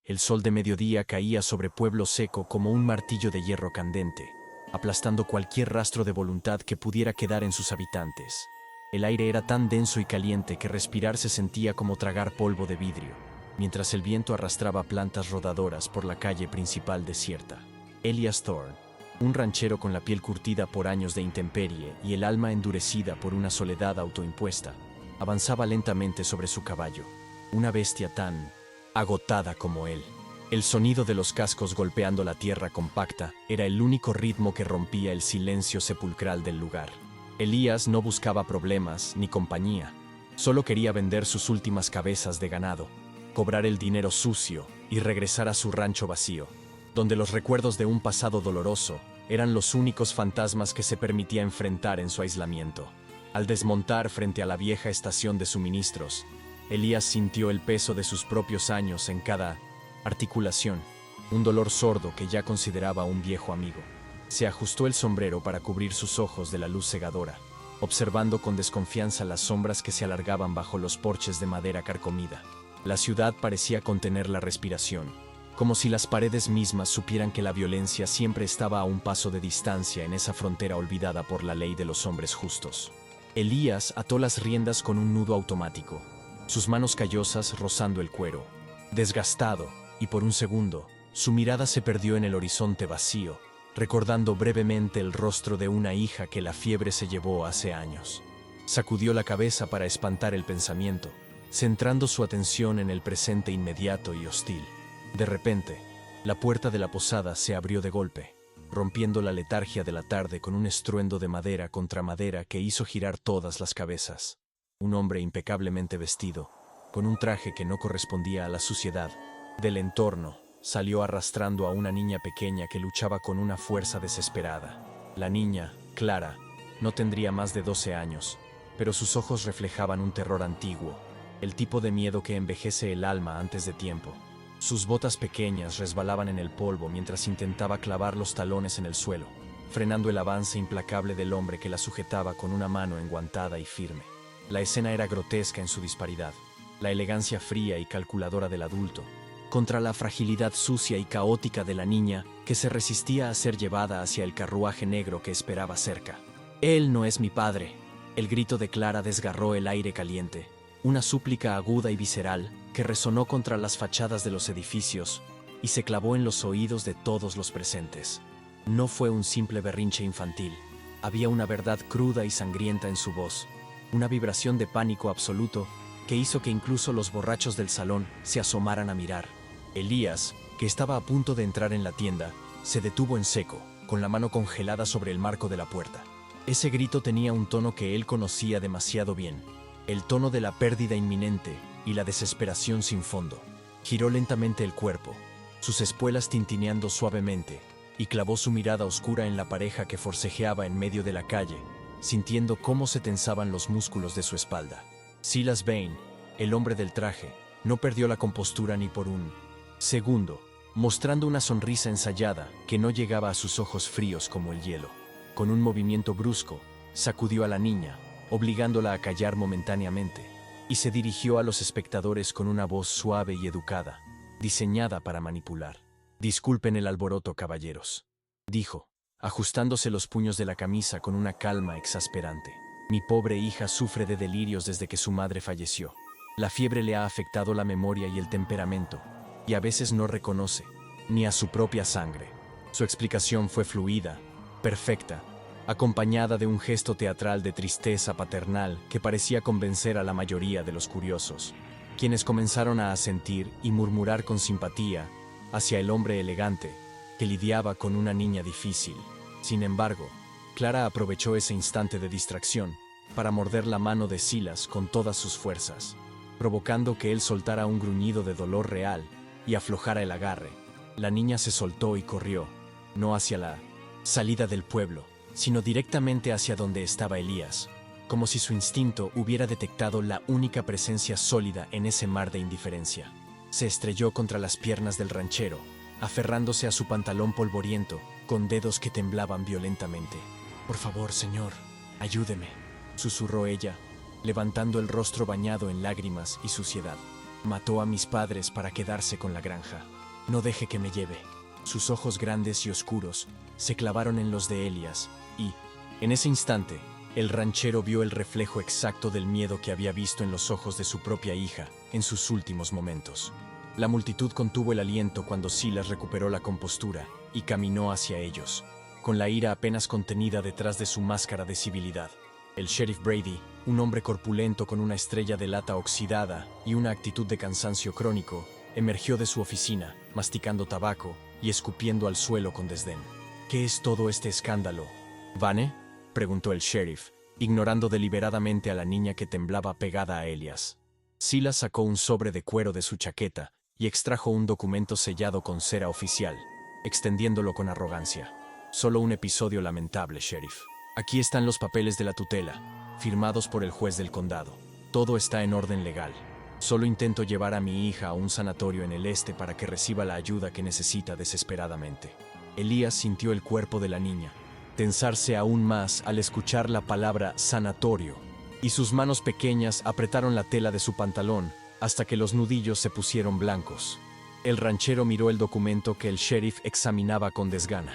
El sol de mediodía caía sobre pueblo seco como un martillo de hierro candente, aplastando cualquier rastro de voluntad que pudiera quedar en sus habitantes. El aire era tan denso y caliente que respirar se sentía como tragar polvo de vidrio, mientras el viento arrastraba plantas rodadoras por la calle principal desierta. Elias Thorne, un ranchero con la piel curtida por años de intemperie y el alma endurecida por una soledad autoimpuesta, avanzaba lentamente sobre su caballo, una bestia tan agotada como él. El sonido de los cascos golpeando la tierra compacta era el único ritmo que rompía el silencio sepulcral del lugar. Elías no buscaba problemas ni compañía, solo quería vender sus últimas cabezas de ganado, cobrar el dinero sucio y regresar a su rancho vacío, donde los recuerdos de un pasado doloroso eran los únicos fantasmas que se permitía enfrentar en su aislamiento. Al desmontar frente a la vieja estación de suministros, Elías sintió el peso de sus propios años en cada articulación, un dolor sordo que ya consideraba un viejo amigo. Se ajustó el sombrero para cubrir sus ojos de la luz cegadora, observando con desconfianza las sombras que se alargaban bajo los porches de madera carcomida. La ciudad parecía contener la respiración, como si las paredes mismas supieran que la violencia siempre estaba a un paso de distancia en esa frontera olvidada por la ley de los hombres justos. Elías ató las riendas con un nudo automático, sus manos callosas rozando el cuero. Desgastado, y por un segundo, su mirada se perdió en el horizonte vacío, recordando brevemente el rostro de una hija que la fiebre se llevó hace años. Sacudió la cabeza para espantar el pensamiento, centrando su atención en el presente inmediato y hostil. De repente, la puerta de la posada se abrió de golpe, rompiendo la letargia de la tarde con un estruendo de madera contra madera que hizo girar todas las cabezas. Un hombre impecablemente vestido, con un traje que no correspondía a la suciedad del entorno, salió arrastrando a una niña pequeña que luchaba con una fuerza desesperada. La niña, Clara, no tendría más de 12 años, pero sus ojos reflejaban un terror antiguo, el tipo de miedo que envejece el alma antes de tiempo. Sus botas pequeñas resbalaban en el polvo mientras intentaba clavar los talones en el suelo, frenando el avance implacable del hombre que la sujetaba con una mano enguantada y firme. La escena era grotesca en su disparidad, la elegancia fría y calculadora del adulto, contra la fragilidad sucia y caótica de la niña que se resistía a ser llevada hacia el carruaje negro que esperaba cerca. «Él no es mi padre», el grito de Clara desgarró el aire caliente, una súplica aguda y visceral que resonó contra las fachadas de los edificios y se clavó en los oídos de todos los presentes. No fue un simple berrinche infantil, había una verdad cruda y sangrienta en su voz, una vibración de pánico absoluto que hizo que incluso los borrachos del salón se asomaran a mirar. Elías, que estaba a punto de entrar en la tienda, se detuvo en seco, con la mano congelada sobre el marco de la puerta. Ese grito tenía un tono que él conocía demasiado bien, el tono de la pérdida inminente y la desesperación sin fondo. Giró lentamente el cuerpo, sus espuelas tintineando suavemente, y clavó su mirada oscura en la pareja que forcejeaba en medio de la calle, sintiendo cómo se tensaban los músculos de su espalda. Silas Vane, el hombre del traje, no perdió la compostura ni por un segundo, mostrando una sonrisa ensayada que no llegaba a sus ojos fríos como el hielo. Con un movimiento brusco, sacudió a la niña, obligándola a callar momentáneamente, y se dirigió a los espectadores con una voz suave y educada, diseñada para manipular. «Disculpen el alboroto, caballeros», dijo, ajustándose los puños de la camisa con una calma exasperante. «Mi pobre hija sufre de delirios desde que su madre falleció. La fiebre le ha afectado la memoria y el temperamento, y a veces no reconoce ni a su propia sangre». Su explicación fue fluida, perfecta, acompañada de un gesto teatral de tristeza paternal que parecía convencer a la mayoría de los curiosos, quienes comenzaron a asentir y murmurar con simpatía hacia el hombre elegante que lidiaba con una niña difícil. Sin embargo, Clara aprovechó ese instante de distracción para morder la mano de Silas con todas sus fuerzas, provocando que él soltara un gruñido de dolor real y aflojara el agarre. La niña se soltó y corrió, no hacia la salida del pueblo, sino directamente hacia donde estaba Elías, como si su instinto hubiera detectado la única presencia sólida en ese mar de indiferencia. Se estrelló contra las piernas del ranchero, aferrándose a su pantalón polvoriento, con dedos que temblaban violentamente. «Por favor, señor, ayúdeme», susurró ella, levantando el rostro bañado en lágrimas y suciedad. Mató a mis padres para quedarse con la granja. No deje que me lleve. Sus ojos grandes y oscuros se clavaron en los de Elias, y, en ese instante, el ranchero vio el reflejo exacto del miedo que había visto en los ojos de su propia hija en sus últimos momentos. La multitud contuvo el aliento cuando Silas recuperó la compostura y caminó hacia ellos, con la ira apenas contenida detrás de su máscara de civilidad. El sheriff Brady, un hombre corpulento con una estrella de lata oxidada y una actitud de cansancio crónico, emergió de su oficina, masticando tabaco y escupiendo al suelo con desdén. ¿Qué es todo este escándalo? ¿Vane?, preguntó el sheriff, ignorando deliberadamente a la niña que temblaba pegada a Elias. Silas sacó un sobre de cuero de su chaqueta y extrajo un documento sellado con cera oficial, extendiéndolo con arrogancia. Solo un episodio lamentable, sheriff. Aquí están los papeles de la tutela, firmados por el juez del condado. Todo está en orden legal. Solo intento llevar a mi hija a un sanatorio en el este para que reciba la ayuda que necesita desesperadamente. Elías sintió el cuerpo de la niña tensarse aún más al escuchar la palabra sanatorio, y sus manos pequeñas apretaron la tela de su pantalón hasta que los nudillos se pusieron blancos. El ranchero miró el documento que el sheriff examinaba con desgana.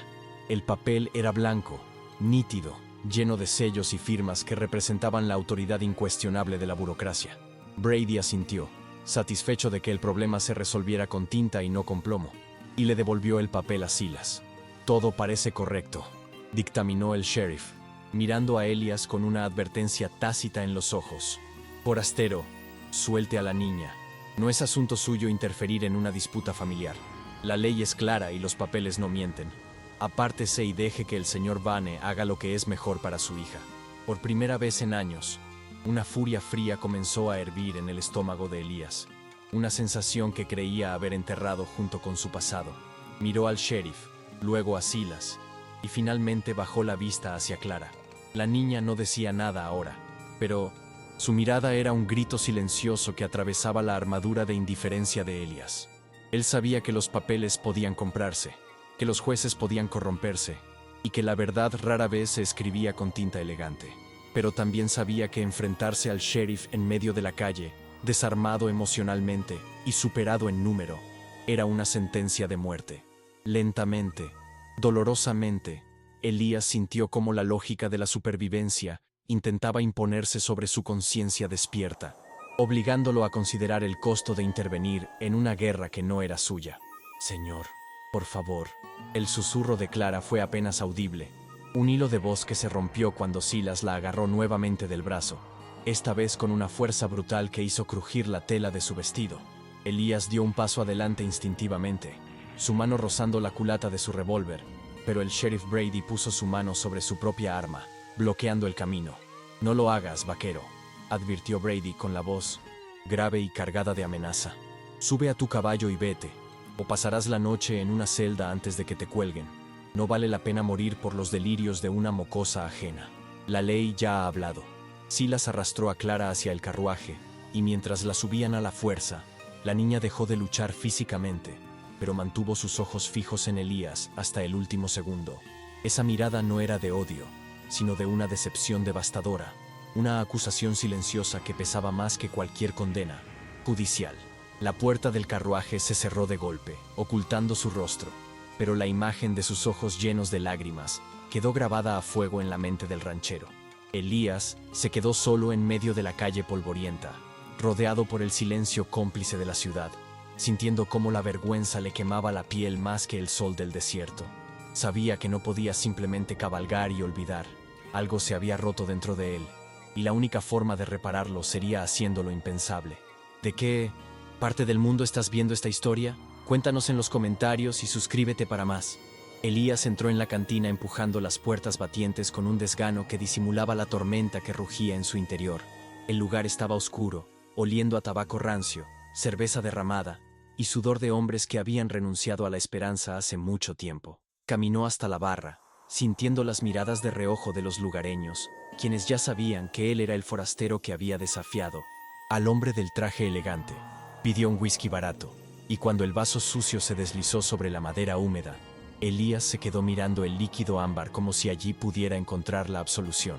El papel era blanco, nítido, lleno de sellos y firmas que representaban la autoridad incuestionable de la burocracia. Brady asintió, satisfecho de que el problema se resolviera con tinta y no con plomo, y le devolvió el papel a Silas. Todo parece correcto, dictaminó el sheriff, mirando a Elias con una advertencia tácita en los ojos. Forastero, suelte a la niña. No es asunto suyo interferir en una disputa familiar. La ley es clara y los papeles no mienten. Apártese y deje que el señor Vane haga lo que es mejor para su hija. Por primera vez en años, una furia fría comenzó a hervir en el estómago de Elías, una sensación que creía haber enterrado junto con su pasado. Miró al sheriff, luego a Silas, y finalmente bajó la vista hacia Clara. La niña no decía nada ahora, pero su mirada era un grito silencioso que atravesaba la armadura de indiferencia de Elías. Él sabía que los papeles podían comprarse, que los jueces podían corromperse, y que la verdad rara vez se escribía con tinta elegante. Pero también sabía que enfrentarse al sheriff en medio de la calle, desarmado emocionalmente y superado en número, era una sentencia de muerte. Lentamente, dolorosamente, Elías sintió cómo la lógica de la supervivencia intentaba imponerse sobre su conciencia despierta, obligándolo a considerar el costo de intervenir en una guerra que no era suya. Señor, por favor. El susurro de Clara fue apenas audible, un hilo de voz que se rompió cuando Silas la agarró nuevamente del brazo, esta vez con una fuerza brutal que hizo crujir la tela de su vestido. Elías dio un paso adelante instintivamente, su mano rozando la culata de su revólver, pero el sheriff Brady puso su mano sobre su propia arma, bloqueando el camino. No lo hagas, vaquero, advirtió Brady con la voz grave y cargada de amenaza. Sube a tu caballo y vete, o pasarás la noche en una celda antes de que te cuelguen. No vale la pena morir por los delirios de una mocosa ajena. La ley ya ha hablado. Silas arrastró a Clara hacia el carruaje, y mientras la subían a la fuerza, la niña dejó de luchar físicamente, pero mantuvo sus ojos fijos en Elías hasta el último segundo. Esa mirada no era de odio, sino de una decepción devastadora, una acusación silenciosa que pesaba más que cualquier condena judicial. La puerta del carruaje se cerró de golpe, ocultando su rostro, pero la imagen de sus ojos llenos de lágrimas quedó grabada a fuego en la mente del ranchero. Elías se quedó solo en medio de la calle polvorienta, rodeado por el silencio cómplice de la ciudad, sintiendo cómo la vergüenza le quemaba la piel más que el sol del desierto. Sabía que no podía simplemente cabalgar y olvidar. Algo se había roto dentro de él, y la única forma de repararlo sería haciendo lo impensable. ¿De qué parte del mundo estás viendo esta historia? Cuéntanos en los comentarios y suscríbete para más. Elías entró en la cantina empujando las puertas batientes con un desgano que disimulaba la tormenta que rugía en su interior. El lugar estaba oscuro, oliendo a tabaco rancio, cerveza derramada y sudor de hombres que habían renunciado a la esperanza hace mucho tiempo. Caminó hasta la barra, sintiendo las miradas de reojo de los lugareños, quienes ya sabían que él era el forastero que había desafiado al hombre del traje elegante. Pidió un whisky barato, y cuando el vaso sucio se deslizó sobre la madera húmeda, Elías se quedó mirando el líquido ámbar como si allí pudiera encontrar la absolución.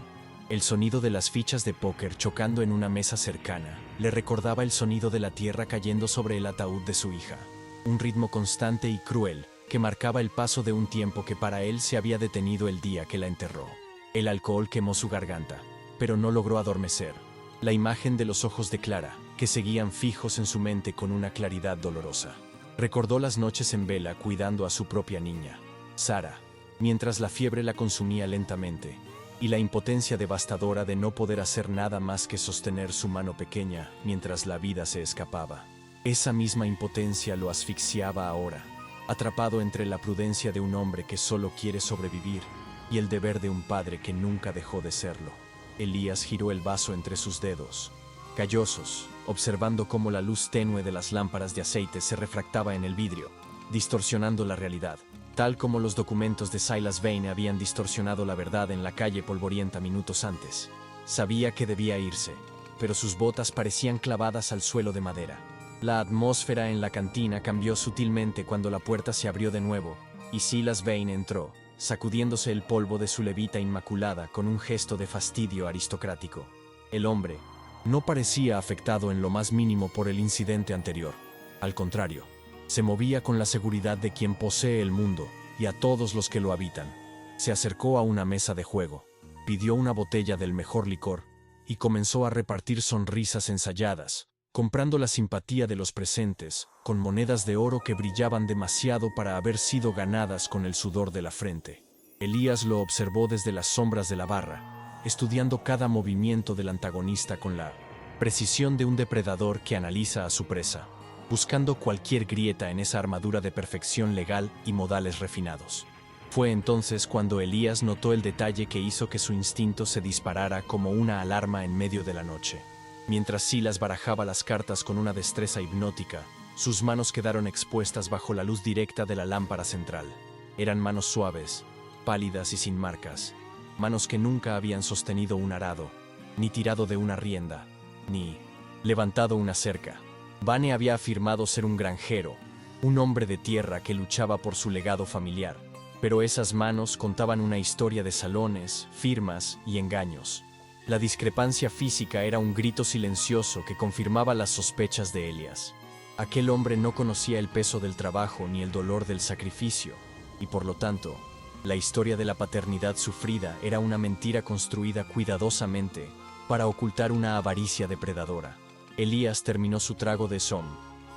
El sonido de las fichas de póker chocando en una mesa cercana le recordaba el sonido de la tierra cayendo sobre el ataúd de su hija. Un ritmo constante y cruel que marcaba el paso de un tiempo que para él se había detenido el día que la enterró. El alcohol quemó su garganta, pero no logró adormecer la imagen de los ojos de Clara, que seguían fijos en su mente con una claridad dolorosa. Recordó las noches en vela cuidando a su propia niña, Sara, mientras la fiebre la consumía lentamente, y la impotencia devastadora de no poder hacer nada más que sostener su mano pequeña mientras la vida se escapaba. Esa misma impotencia lo asfixiaba ahora, atrapado entre la prudencia de un hombre que solo quiere sobrevivir y el deber de un padre que nunca dejó de serlo. Elías giró el vaso entre sus dedos, callosos, observando cómo la luz tenue de las lámparas de aceite se refractaba en el vidrio, distorsionando la realidad, tal como los documentos de Silas Vane habían distorsionado la verdad en la calle polvorienta minutos antes. Sabía que debía irse, pero sus botas parecían clavadas al suelo de madera. La atmósfera en la cantina cambió sutilmente cuando la puerta se abrió de nuevo, y Silas Vane entró, sacudiéndose el polvo de su levita inmaculada con un gesto de fastidio aristocrático. El hombre no parecía afectado en lo más mínimo por el incidente anterior. Al contrario, se movía con la seguridad de quien posee el mundo y a todos los que lo habitan. Se acercó a una mesa de juego, pidió una botella del mejor licor y comenzó a repartir sonrisas ensayadas, comprando la simpatía de los presentes con monedas de oro que brillaban demasiado para haber sido ganadas con el sudor de la frente. Elías lo observó desde las sombras de la barra, estudiando cada movimiento del antagonista con la precisión de un depredador que analiza a su presa, buscando cualquier grieta en esa armadura de perfección legal y modales refinados. Fue entonces cuando Elías notó el detalle que hizo que su instinto se disparara como una alarma en medio de la noche. Mientras Silas barajaba las cartas con una destreza hipnótica, sus manos quedaron expuestas bajo la luz directa de la lámpara central. Eran manos suaves, pálidas y sin marcas, manos que nunca habían sostenido un arado, ni tirado de una rienda, ni levantado una cerca. Vane había afirmado ser un granjero, un hombre de tierra que luchaba por su legado familiar, pero esas manos contaban una historia de salones, firmas y engaños. La discrepancia física era un grito silencioso que confirmaba las sospechas de Elías. Aquel hombre no conocía el peso del trabajo ni el dolor del sacrificio, y por lo tanto, la historia de la paternidad sufrida era una mentira construida cuidadosamente para ocultar una avaricia depredadora. Elías terminó su trago de som,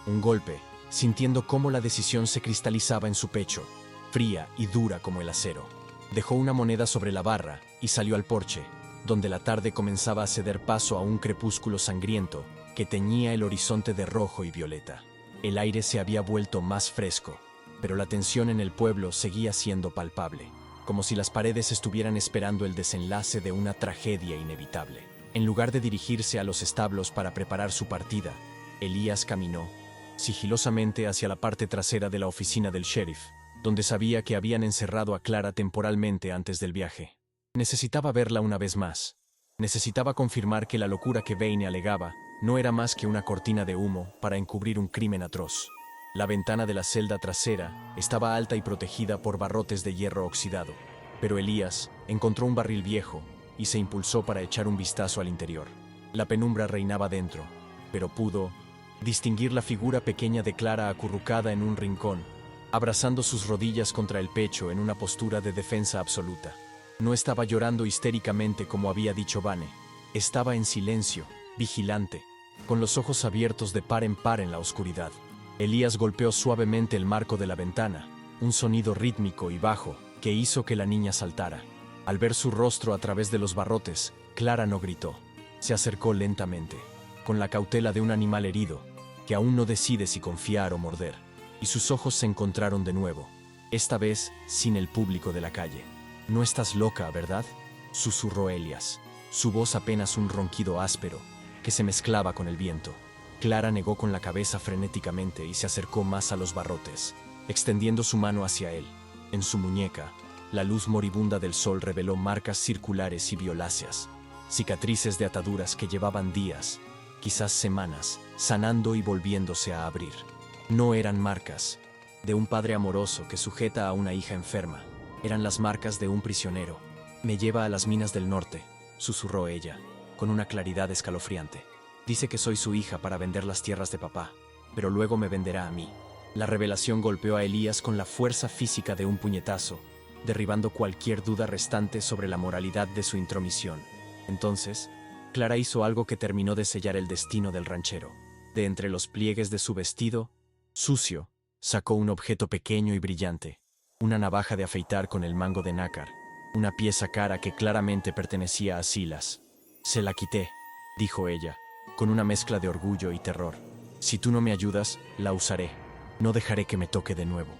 un golpe, sintiendo cómo la decisión se cristalizaba en su pecho, fría y dura como el acero. Dejó una moneda sobre la barra y salió al porche, donde la tarde comenzaba a ceder paso a un crepúsculo sangriento que teñía el horizonte de rojo y violeta. El aire se había vuelto más fresco, pero la tensión en el pueblo seguía siendo palpable, como si las paredes estuvieran esperando el desenlace de una tragedia inevitable. En lugar de dirigirse a los establos para preparar su partida, Elías caminó sigilosamente hacia la parte trasera de la oficina del sheriff, donde sabía que habían encerrado a Clara temporalmente antes del viaje. Necesitaba verla una vez más. Necesitaba confirmar que la locura que Vane alegaba no era más que una cortina de humo para encubrir un crimen atroz. La ventana de la celda trasera estaba alta y protegida por barrotes de hierro oxidado, pero Elías encontró un barril viejo y se impulsó para echar un vistazo al interior. La penumbra reinaba dentro, pero pudo distinguir la figura pequeña de Clara acurrucada en un rincón, abrazando sus rodillas contra el pecho en una postura de defensa absoluta. No estaba llorando histéricamente como había dicho Vane. Estaba en silencio, vigilante, con los ojos abiertos de par en par en la oscuridad. Elías golpeó suavemente el marco de la ventana, un sonido rítmico y bajo que hizo que la niña saltara. Al ver su rostro a través de los barrotes, Clara no gritó. Se acercó lentamente, con la cautela de un animal herido, que aún no decide si confiar o morder, y sus ojos se encontraron de nuevo, esta vez sin el público de la calle. «No estás loca, ¿verdad?», susurró Elías, su voz apenas un ronquido áspero, que se mezclaba con el viento. Clara negó con la cabeza frenéticamente y se acercó más a los barrotes, extendiendo su mano hacia él. En su muñeca, la luz moribunda del sol reveló marcas circulares y violáceas, cicatrices de ataduras que llevaban días, quizás semanas, sanando y volviéndose a abrir. No eran marcas de un padre amoroso que sujeta a una hija enferma. Eran las marcas de un prisionero. «Me lleva a las minas del norte», susurró ella, con una claridad escalofriante. Dice que soy su hija para vender las tierras de papá, pero luego me venderá a mí. La revelación golpeó a Elías con la fuerza física de un puñetazo, derribando cualquier duda restante sobre la moralidad de su intromisión. Entonces, Clara hizo algo que terminó de sellar el destino del ranchero. De entre los pliegues de su vestido, sucio, sacó un objeto pequeño y brillante, una navaja de afeitar con el mango de nácar, una pieza cara que claramente pertenecía a Silas. Se la quité, dijo ella, con una mezcla de orgullo y terror. Si tú no me ayudas, la usaré. No dejaré que me toque de nuevo.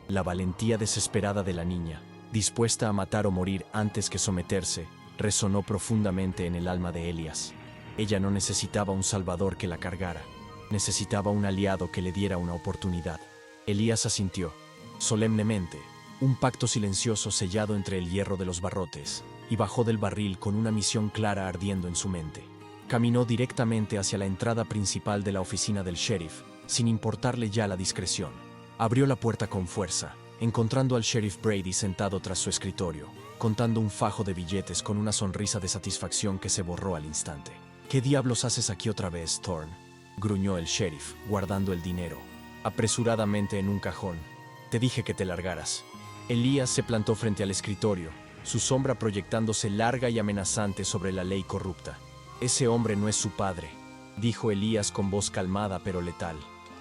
La valentía desesperada de la niña, dispuesta a matar o morir antes que someterse, resonó profundamente en el alma de Elías. Ella no necesitaba un salvador que la cargara, necesitaba un aliado que le diera una oportunidad. Elías asintió, solemnemente, un pacto silencioso sellado entre el hierro de los barrotes, y bajó del barril con una misión clara ardiendo en su mente. Caminó directamente hacia la entrada principal de la oficina del sheriff, sin importarle ya la discreción. Abrió la puerta con fuerza, encontrando al sheriff Brady sentado tras su escritorio, contando un fajo de billetes con una sonrisa de satisfacción que se borró al instante. ¿Qué diablos haces aquí otra vez, Thorne?, gruñó el sheriff, guardando el dinero apresuradamente en un cajón. Te dije que te largaras. Elías se plantó frente al escritorio, su sombra proyectándose larga y amenazante sobre la ley corrupta. Ese hombre no es su padre, dijo Elías con voz calmada pero letal.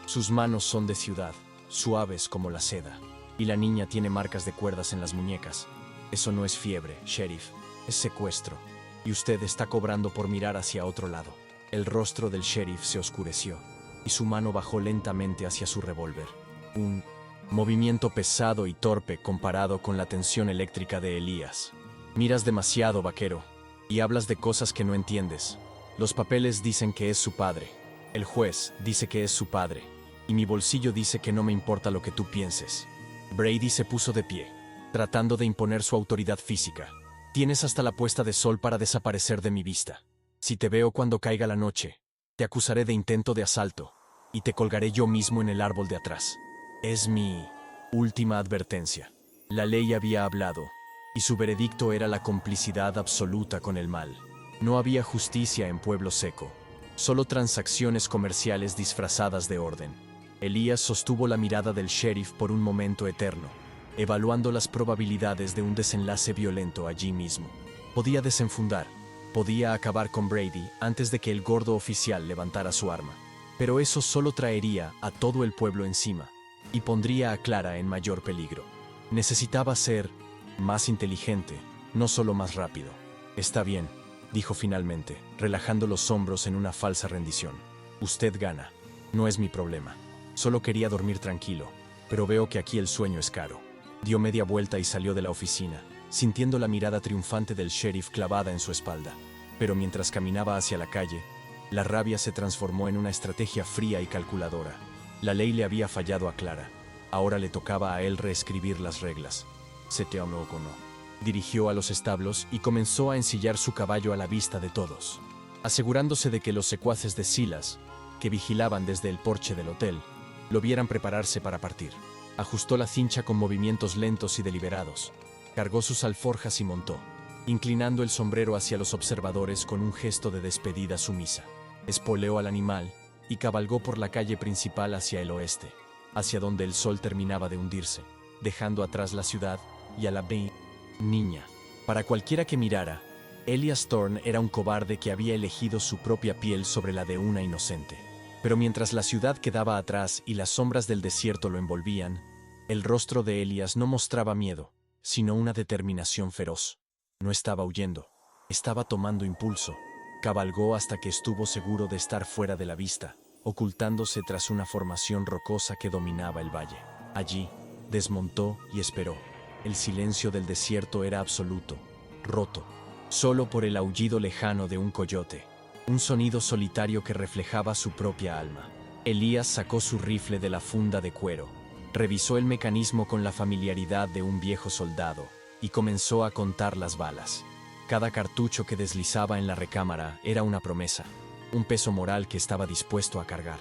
Sus manos son de ciudad, suaves como la seda, y la niña tiene marcas de cuerdas en las muñecas. Eso no es fiebre, sheriff, es secuestro, y usted está cobrando por mirar hacia otro lado. El rostro del sheriff se oscureció, y su mano bajó lentamente hacia su revólver. Un movimiento pesado y torpe comparado con la tensión eléctrica de Elías. Miras demasiado, vaquero, y hablas de cosas que no entiendes. Los papeles dicen que es su padre, el juez dice que es su padre, y mi bolsillo dice que no me importa lo que tú pienses. Brady se puso de pie, tratando de imponer su autoridad física. Tienes hasta la puesta de sol para desaparecer de mi vista. Si te veo cuando caiga la noche, te acusaré de intento de asalto, y te colgaré yo mismo en el árbol de atrás. Es mi última advertencia. La ley había hablado, y su veredicto era la complicidad absoluta con el mal. No había justicia en Pueblo Seco, solo transacciones comerciales disfrazadas de orden. Elías sostuvo la mirada del sheriff por un momento eterno, evaluando las probabilidades de un desenlace violento allí mismo. Podía desenfundar, podía acabar con Brady antes de que el gordo oficial levantara su arma. Pero eso solo traería a todo el pueblo encima, y pondría a Clara en mayor peligro. Necesitaba ser más inteligente, no solo más rápido. Está bien, dijo finalmente, relajando los hombros en una falsa rendición. Usted gana. No es mi problema. Solo quería dormir tranquilo, pero veo que aquí el sueño es caro. Dio media vuelta y salió de la oficina, sintiendo la mirada triunfante del sheriff clavada en su espalda. Pero mientras caminaba hacia la calle, la rabia se transformó en una estrategia fría y calculadora. La ley le había fallado a Clara. Ahora le tocaba a él reescribir las reglas. Se te no. Dirigió a los establos y comenzó a ensillar su caballo a la vista de todos, asegurándose de que los secuaces de Silas, que vigilaban desde el porche del hotel, lo vieran prepararse para partir. Ajustó la cincha con movimientos lentos y deliberados. Cargó sus alforjas y montó, inclinando el sombrero hacia los observadores con un gesto de despedida sumisa. Espoleó al animal y cabalgó por la calle principal hacia el oeste, hacia donde el sol terminaba de hundirse, dejando atrás la ciudad y a la niña. Para cualquiera que mirara, Elías Thorne era un cobarde que había elegido su propia piel sobre la de una inocente. Pero mientras la ciudad quedaba atrás y las sombras del desierto lo envolvían, el rostro de Elías no mostraba miedo, sino una determinación feroz. No estaba huyendo, estaba tomando impulso. Cabalgó hasta que estuvo seguro de estar fuera de la vista, ocultándose tras una formación rocosa que dominaba el valle. Allí, desmontó y esperó. El silencio del desierto era absoluto, roto, solo por el aullido lejano de un coyote, un sonido solitario que reflejaba su propia alma. Elías sacó su rifle de la funda de cuero, revisó el mecanismo con la familiaridad de un viejo soldado y comenzó a contar las balas. Cada cartucho que deslizaba en la recámara era una promesa, un peso moral que estaba dispuesto a cargar.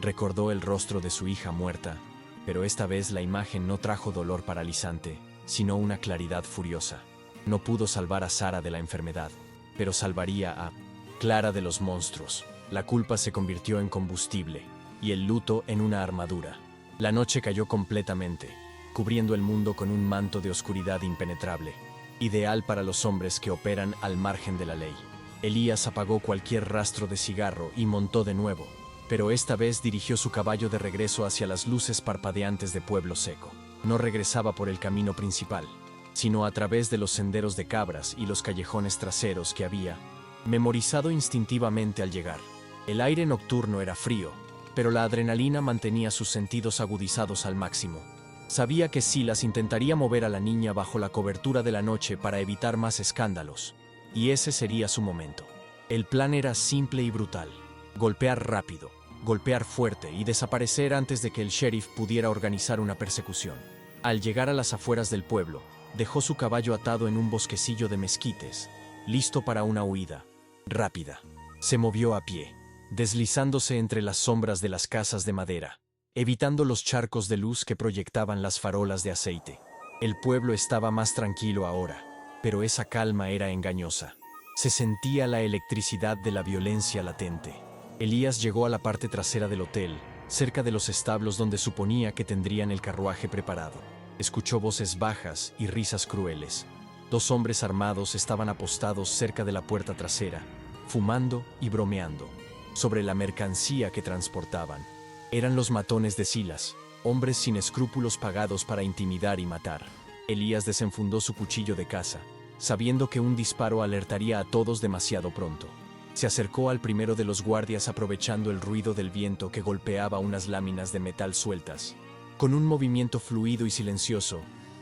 Recordó el rostro de su hija muerta, pero esta vez la imagen no trajo dolor paralizante, sino una claridad furiosa. No pudo salvar a Sara de la enfermedad, pero salvaría a Clara de los monstruos. La culpa se convirtió en combustible, y el luto en una armadura. La noche cayó completamente, cubriendo el mundo con un manto de oscuridad impenetrable, ideal para los hombres que operan al margen de la ley. Elías apagó cualquier rastro de cigarro y montó de nuevo, pero esta vez dirigió su caballo de regreso hacia las luces parpadeantes de Pueblo Seco. No regresaba por el camino principal, sino a través de los senderos de cabras y los callejones traseros que había memorizado instintivamente al llegar. El aire nocturno era frío, pero la adrenalina mantenía sus sentidos agudizados al máximo. Sabía que Silas intentaría mover a la niña bajo la cobertura de la noche para evitar más escándalos, y ese sería su momento. El plan era simple y brutal: golpear rápido, golpear fuerte y desaparecer antes de que el sheriff pudiera organizar una persecución. Al llegar a las afueras del pueblo, dejó su caballo atado en un bosquecillo de mezquites, listo para una huida rápida. Se movió a pie, deslizándose entre las sombras de las casas de madera, evitando los charcos de luz que proyectaban las farolas de aceite. El pueblo estaba más tranquilo ahora, pero esa calma era engañosa. Se sentía la electricidad de la violencia latente. Elías llegó a la parte trasera del hotel, cerca de los establos donde suponía que tendrían el carruaje preparado. Escuchó voces bajas y risas crueles. 2 hombres armados estaban apostados cerca de la puerta trasera, fumando y bromeando sobre la mercancía que transportaban. Eran los matones de Silas, hombres sin escrúpulos pagados para intimidar y matar. Elías desenfundó su cuchillo de caza, sabiendo que un disparo alertaría a todos demasiado pronto. Se acercó al primero de los guardias aprovechando el ruido del viento que golpeaba unas láminas de metal sueltas. Con un movimiento fluido y silencioso,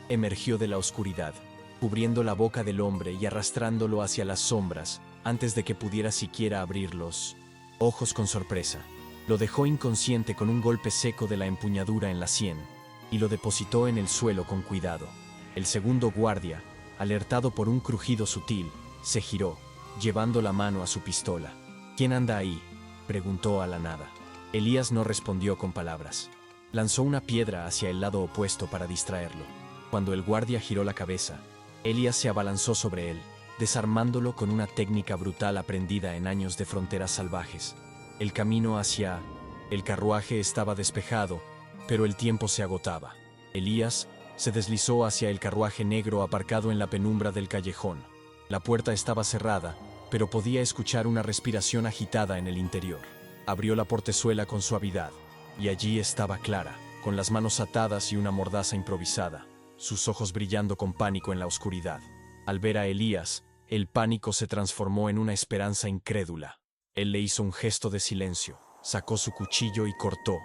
emergió de la oscuridad, cubriendo la boca del hombre y arrastrándolo hacia las sombras antes de que pudiera siquiera abrir los ojos con sorpresa. Lo dejó inconsciente con un golpe seco de la empuñadura en la sien y lo depositó en el suelo con cuidado. El segundo guardia, alertado por un crujido sutil, se giró, llevando la mano a su pistola. «¿Quién anda ahí?», preguntó a la nada. Elías no respondió con palabras. Lanzó una piedra hacia el lado opuesto para distraerlo. Cuando el guardia giró la cabeza, Elías se abalanzó sobre él, desarmándolo con una técnica brutal aprendida en años de fronteras salvajes. El camino hacia el carruaje estaba despejado, pero el tiempo se agotaba. Elías se deslizó hacia el carruaje negro aparcado en la penumbra del callejón. La puerta estaba cerrada, pero podía escuchar una respiración agitada en el interior. Abrió la portezuela con suavidad, y allí estaba Clara, con las manos atadas y una mordaza improvisada, sus ojos brillando con pánico en la oscuridad. Al ver a Elías, el pánico se transformó en una esperanza incrédula. Él le hizo un gesto de silencio, sacó su cuchillo y cortó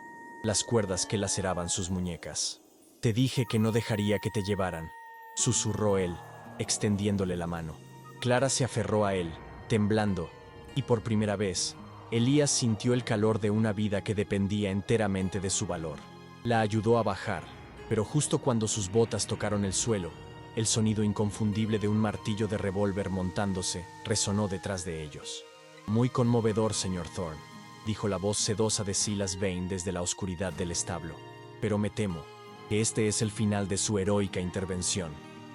las cuerdas que laceraban sus muñecas. «Te dije que no dejaría que te llevaran», susurró él, extendiéndole la mano. Clara se aferró a él, temblando, y por primera vez, Elías sintió el calor de una vida que dependía enteramente de su valor. La ayudó a bajar, pero justo cuando sus botas tocaron el suelo, el sonido inconfundible de un martillo de revólver montándose resonó detrás de ellos. «Muy conmovedor, señor Thorne», dijo la voz sedosa de Silas Vane desde la oscuridad del establo. «Pero me temo que este es el final de su heroica intervención».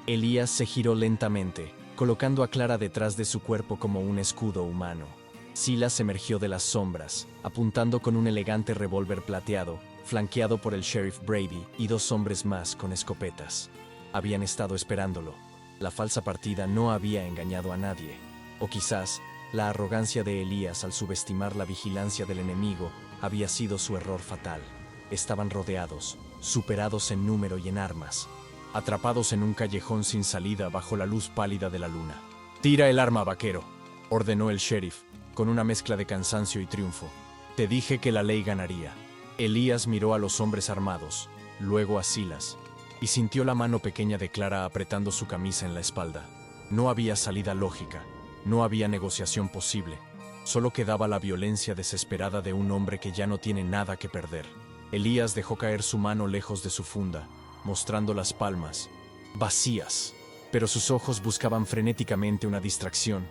Elías se giró lentamente, colocando a Clara detrás de su cuerpo como un escudo humano. Silas emergió de las sombras, apuntando con un elegante revólver plateado, flanqueado por el sheriff Brady y 2 hombres más con escopetas. Habían estado esperándolo. La falsa partida no había engañado a nadie. O quizás, la arrogancia de Elías al subestimar la vigilancia del enemigo había sido su error fatal. Estaban rodeados, superados en número y en armas, atrapados en un callejón sin salida bajo la luz pálida de la luna. «Tira el arma, vaquero», ordenó el sheriff, con una mezcla de cansancio y triunfo. «Te dije que la ley ganaría». Elías miró a los hombres armados, luego a Silas, y sintió la mano pequeña de Clara apretando su camisa en la espalda. No había salida lógica, no había negociación posible. Solo quedaba la violencia desesperada de un hombre que ya no tiene nada que perder. Elías dejó caer su mano lejos de su funda, mostrando las palmas, vacías, pero sus ojos buscaban frenéticamente una distracción,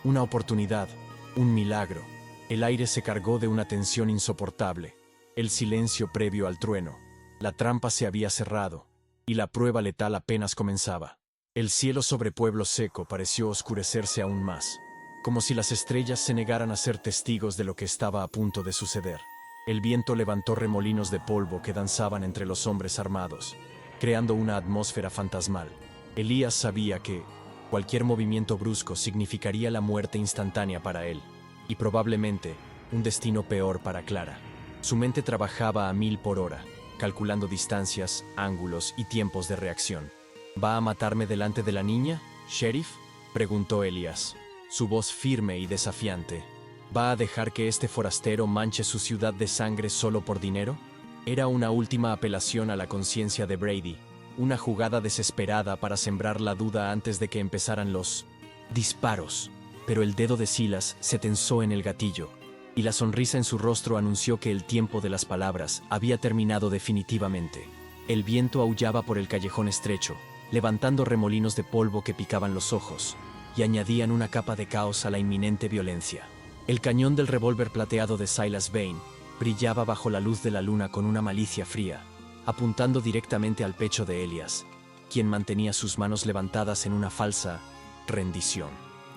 una oportunidad, un milagro. El aire se cargó de una tensión insoportable, el silencio previo al trueno. La trampa se había cerrado, y la prueba letal apenas comenzaba. El cielo sobre Pueblo Seco pareció oscurecerse aún más. como si las estrellas se negaran a ser testigos de lo que estaba a punto de suceder. El viento levantó remolinos de polvo que danzaban entre los hombres armados, creando una atmósfera fantasmal. Elías sabía que cualquier movimiento brusco significaría la muerte instantánea para él, y probablemente un destino peor para Clara. Su mente trabajaba a 1000 por hora, calculando distancias, ángulos y tiempos de reacción. ¿Va a matarme delante de la niña, sheriff?, preguntó Elías, su voz firme y desafiante. ¿Va a dejar que este forastero manche su ciudad de sangre solo por dinero? Era una última apelación a la conciencia de Brady, una jugada desesperada para sembrar la duda antes de que empezaran los disparos. Pero el dedo de Silas se tensó en el gatillo, y la sonrisa en su rostro anunció que el tiempo de las palabras había terminado definitivamente. El viento aullaba por el callejón estrecho, levantando remolinos de polvo que picaban los ojos, y añadían una capa de caos a la inminente violencia. El cañón del revólver plateado de Silas Vane brillaba bajo la luz de la luna con una malicia fría, apuntando directamente al pecho de Elías, quien mantenía sus manos levantadas en una falsa rendición.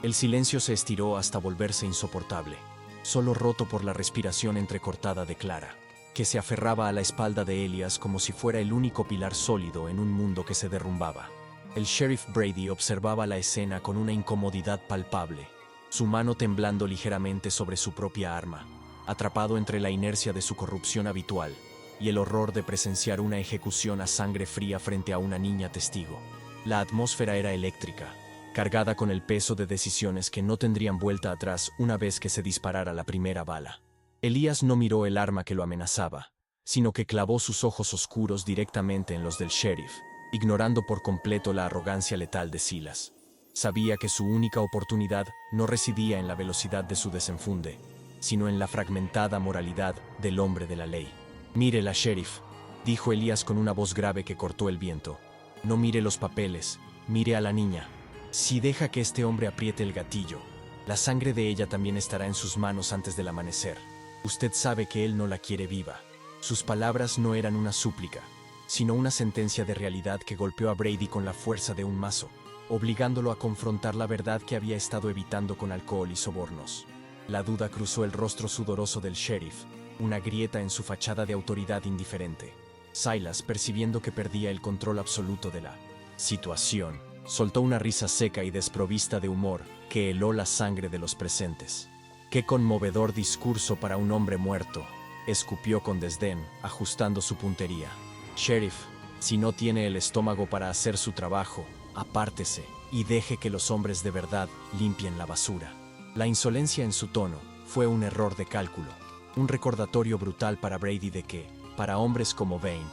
El silencio se estiró hasta volverse insoportable, solo roto por la respiración entrecortada de Clara, que se aferraba a la espalda de Elías como si fuera el único pilar sólido en un mundo que se derrumbaba. El sheriff Brady observaba la escena con una incomodidad palpable, su mano temblando ligeramente sobre su propia arma, atrapado entre la inercia de su corrupción habitual y el horror de presenciar una ejecución a sangre fría frente a una niña testigo. La atmósfera era eléctrica, cargada con el peso de decisiones que no tendrían vuelta atrás una vez que se disparara la primera bala. Elías no miró el arma que lo amenazaba, sino que clavó sus ojos oscuros directamente en los del sheriff, ignorando por completo la arrogancia letal de Silas. Sabía que su única oportunidad no residía en la velocidad de su desenfunde, sino en la fragmentada moralidad del hombre de la ley. «Mírela, sheriff», dijo Elías con una voz grave que cortó el viento. «No mire los papeles, mire a la niña. Si deja que este hombre apriete el gatillo, la sangre de ella también estará en sus manos antes del amanecer. Usted sabe que él no la quiere viva». Sus palabras no eran una súplica, sino una sentencia de realidad que golpeó a Brady con la fuerza de un mazo, obligándolo a confrontar la verdad que había estado evitando con alcohol y sobornos. La duda cruzó el rostro sudoroso del sheriff, una grieta en su fachada de autoridad indiferente. Silas, percibiendo que perdía el control absoluto de la situación, soltó una risa seca y desprovista de humor que heló la sangre de los presentes. «Qué conmovedor discurso para un hombre muerto», escupió con desdén, ajustando su puntería. «Sheriff, si no tiene el estómago para hacer su trabajo, apártese y deje que los hombres de verdad limpien la basura». La insolencia en su tono fue un error de cálculo, un recordatorio brutal para Brady de que, para hombres como Vane,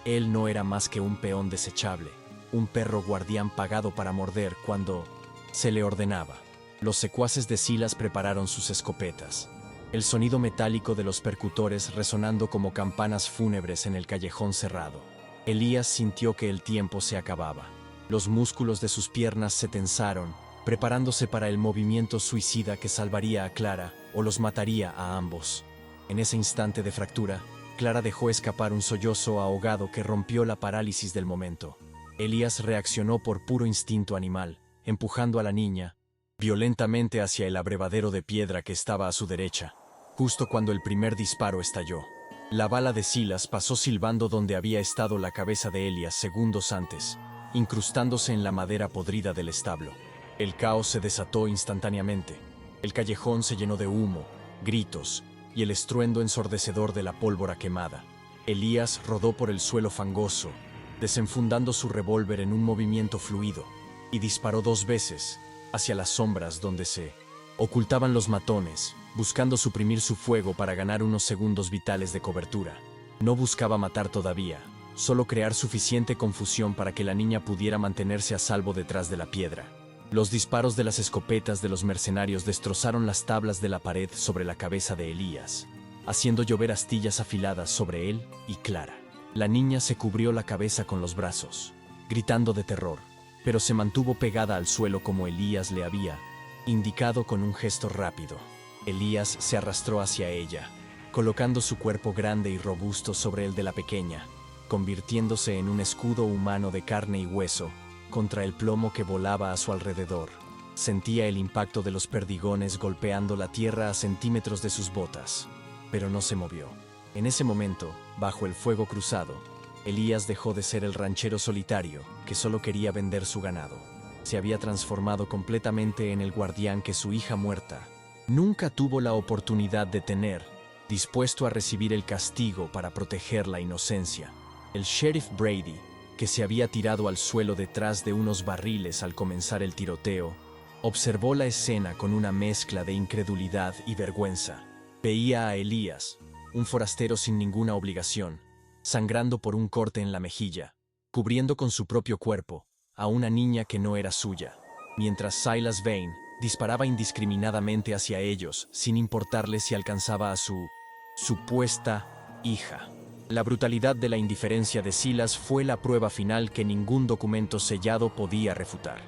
él no era más que un peón desechable, un perro guardián pagado para morder cuando se le ordenaba. Los secuaces de Silas prepararon sus escopetas, el sonido metálico de los percutores resonando como campanas fúnebres en el callejón cerrado. Elías sintió que el tiempo se acababa. Los músculos de sus piernas se tensaron, preparándose para el movimiento suicida que salvaría a Clara o los mataría a ambos. En ese instante de fractura, Clara dejó escapar un sollozo ahogado que rompió la parálisis del momento. Elías reaccionó por puro instinto animal, empujando a la niña violentamente hacia el abrevadero de piedra que estaba a su derecha, justo cuando el primer disparo estalló. La bala de Silas pasó silbando donde había estado la cabeza de Elías segundos antes, incrustándose en la madera podrida del establo. El caos se desató instantáneamente. El callejón se llenó de humo, gritos y el estruendo ensordecedor de la pólvora quemada. Elías rodó por el suelo fangoso, desenfundando su revólver en un movimiento fluido, y disparó 2 veces hacia las sombras donde se ocultaban los matones, buscando suprimir su fuego para ganar unos segundos vitales de cobertura. No buscaba matar todavía, solo crear suficiente confusión para que la niña pudiera mantenerse a salvo detrás de la piedra. Los disparos de las escopetas de los mercenarios destrozaron las tablas de la pared sobre la cabeza de Elías, haciendo llover astillas afiladas sobre él y Clara. La niña se cubrió la cabeza con los brazos, gritando de terror, pero se mantuvo pegada al suelo como Elías le había indicado con un gesto rápido. Elías se arrastró hacia ella, colocando su cuerpo grande y robusto sobre el de la pequeña, convirtiéndose en un escudo humano de carne y hueso contra el plomo que volaba a su alrededor. Sentía el impacto de los perdigones golpeando la tierra a centímetros de sus botas, pero no se movió. En ese momento, bajo el fuego cruzado, Elías dejó de ser el ranchero solitario que solo quería vender su ganado. Se había transformado completamente en el guardián que su hija muerta nunca tuvo la oportunidad de tener, dispuesto a recibir el castigo para proteger la inocencia. El sheriff Brady, que se había tirado al suelo detrás de unos barriles al comenzar el tiroteo, observó la escena con una mezcla de incredulidad y vergüenza. Veía a Elías, un forastero sin ninguna obligación, sangrando por un corte en la mejilla, cubriendo con su propio cuerpo a una niña que no era suya, mientras Silas Vane disparaba indiscriminadamente hacia ellos sin importarle si alcanzaba a su supuesta hija. La brutalidad de la indiferencia de Silas fue la prueba final que ningún documento sellado podía refutar.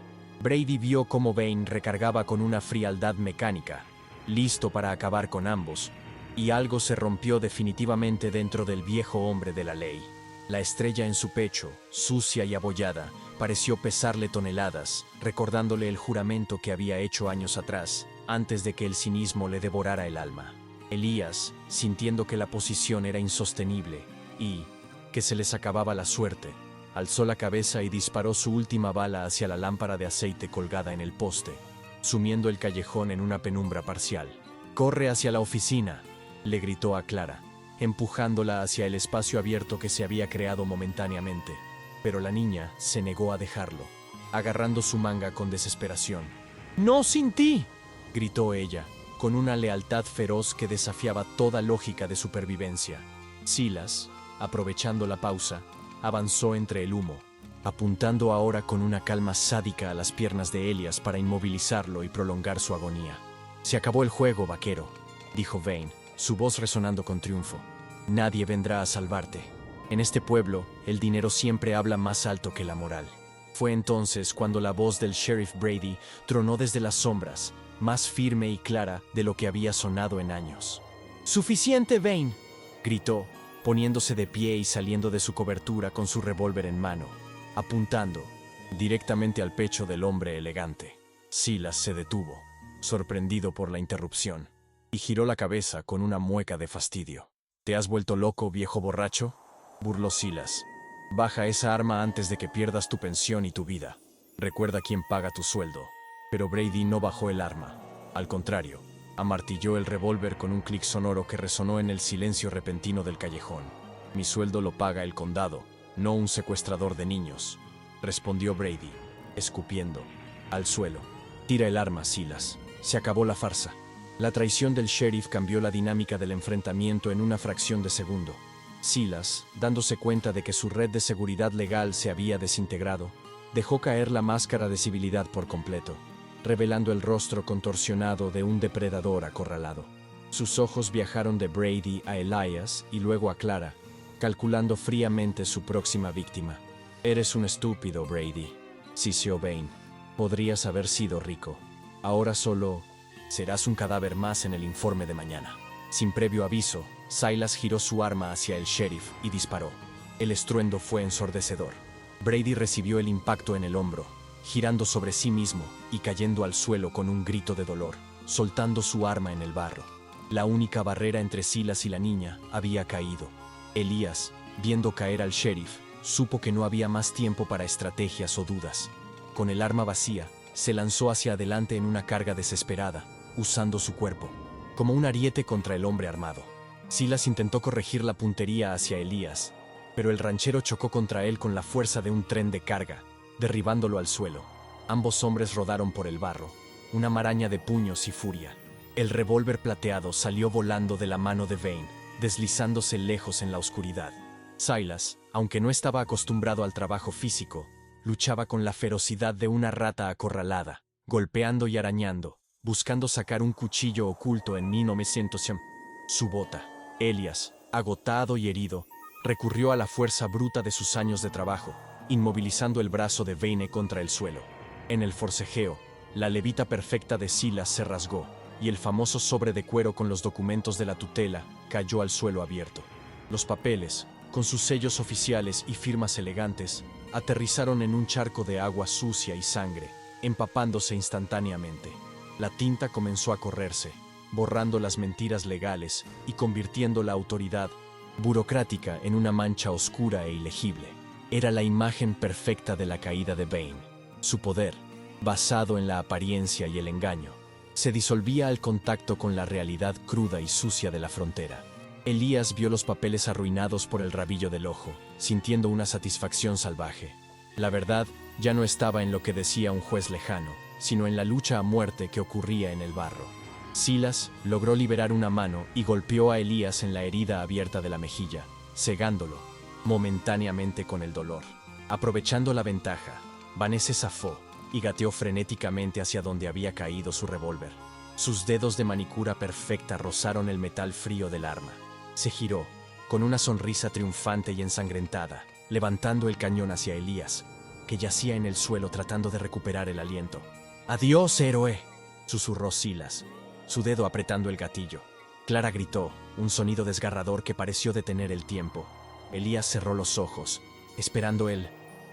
Brady vio cómo Vane recargaba con una frialdad mecánica, listo para acabar con ambos, y algo se rompió definitivamente dentro del viejo hombre de la ley. La estrella en su pecho, sucia y abollada, pareció pesarle toneladas, recordándole el juramento que había hecho años atrás, antes de que el cinismo le devorara el alma. Elías, sintiendo que la posición era insostenible y que se les acababa la suerte, alzó la cabeza y disparó su última bala hacia la lámpara de aceite colgada en el poste, sumiendo el callejón en una penumbra parcial. «¡Corre hacia la oficina!», le gritó a Clara, empujándola hacia el espacio abierto que se había creado momentáneamente. Pero la niña se negó a dejarlo, agarrando su manga con desesperación. «¡No sin ti!», gritó ella, con una lealtad feroz que desafiaba toda lógica de supervivencia. Silas, aprovechando la pausa, avanzó entre el humo, apuntando ahora con una calma sádica a las piernas de Elías para inmovilizarlo y prolongar su agonía. «Se acabó el juego, vaquero», dijo Vane, su voz resonando con triunfo. «Nadie vendrá a salvarte. En este pueblo, el dinero siempre habla más alto que la moral». Fue entonces cuando la voz del sheriff Brady tronó desde las sombras, más firme y clara de lo que había sonado en años. «¡Suficiente, Vane!», gritó, poniéndose de pie y saliendo de su cobertura con su revólver en mano, apuntando directamente al pecho del hombre elegante. Silas se detuvo, sorprendido por la interrupción, y giró la cabeza con una mueca de fastidio. «¿Te has vuelto loco, viejo borracho?», burló Silas. «Baja esa arma antes de que pierdas tu pensión y tu vida. Recuerda quién paga tu sueldo». Pero Brady no bajó el arma. Al contrario, amartilló el revólver con un clic sonoro que resonó en el silencio repentino del callejón. «Mi sueldo lo paga el condado, no un secuestrador de niños», respondió Brady, escupiendo al suelo. «Tira el arma, Silas. Se acabó la farsa». La traición del sheriff cambió la dinámica del enfrentamiento en una fracción de segundo. Silas, dándose cuenta de que su red de seguridad legal se había desintegrado, dejó caer la máscara de civilidad por completo, revelando el rostro contorsionado de un depredador acorralado. Sus ojos viajaron de Brady a Elías y luego a Clara, calculando fríamente su próxima víctima. «Eres un estúpido, Brady», siseó Vane. «Podrías haber sido rico. Ahora solo serás un cadáver más en el informe de mañana». Sin previo aviso, Silas giró su arma hacia el sheriff y disparó. El estruendo fue ensordecedor. Brady recibió el impacto en el hombro, girando sobre sí mismo y cayendo al suelo con un grito de dolor, soltando su arma en el barro. La única barrera entre Silas y la niña había caído. Elías, viendo caer al sheriff, supo que no había más tiempo para estrategias o dudas. Con el arma vacía, se lanzó hacia adelante en una carga desesperada, usando su cuerpo como un ariete contra el hombre armado. Silas intentó corregir la puntería hacia Elías, pero el ranchero chocó contra él con la fuerza de un tren de carga, derribándolo al suelo. Ambos hombres rodaron por el barro, una maraña de puños y furia. El revólver plateado salió volando de la mano de Vane, deslizándose lejos en la oscuridad. Silas, aunque no estaba acostumbrado al trabajo físico, luchaba con la ferocidad de una rata acorralada, golpeando y arañando, buscando sacar un cuchillo oculto en 1900. Su bota. Elías, agotado y herido, recurrió a la fuerza bruta de sus años de trabajo, inmovilizando el brazo de Vane contra el suelo. En el forcejeo, la levita perfecta de Silas se rasgó, y el famoso sobre de cuero con los documentos de la tutela cayó al suelo abierto. Los papeles, con sus sellos oficiales y firmas elegantes, aterrizaron en un charco de agua sucia y sangre, empapándose instantáneamente. La tinta comenzó a correrse, borrando las mentiras legales y convirtiendo la autoridad burocrática en una mancha oscura e ilegible. Era la imagen perfecta de la caída de Bane. Su poder, basado en la apariencia y el engaño, se disolvía al contacto con la realidad cruda y sucia de la frontera. Elías vio los papeles arruinados por el rabillo del ojo, sintiendo una satisfacción salvaje. La verdad ya no estaba en lo que decía un juez lejano, sino en la lucha a muerte que ocurría en el barro. Silas logró liberar una mano y golpeó a Elías en la herida abierta de la mejilla, cegándolo momentáneamente con el dolor. Aprovechando la ventaja, Vanessa zafó y gateó frenéticamente hacia donde había caído su revólver. Sus dedos de manicura perfecta rozaron el metal frío del arma. Se giró, con una sonrisa triunfante y ensangrentada, levantando el cañón hacia Elías, que yacía en el suelo tratando de recuperar el aliento. «¡Adiós, héroe!», susurró Silas, su dedo apretando el gatillo. Clara gritó, un sonido desgarrador que pareció detener el tiempo. Elías cerró los ojos, esperando el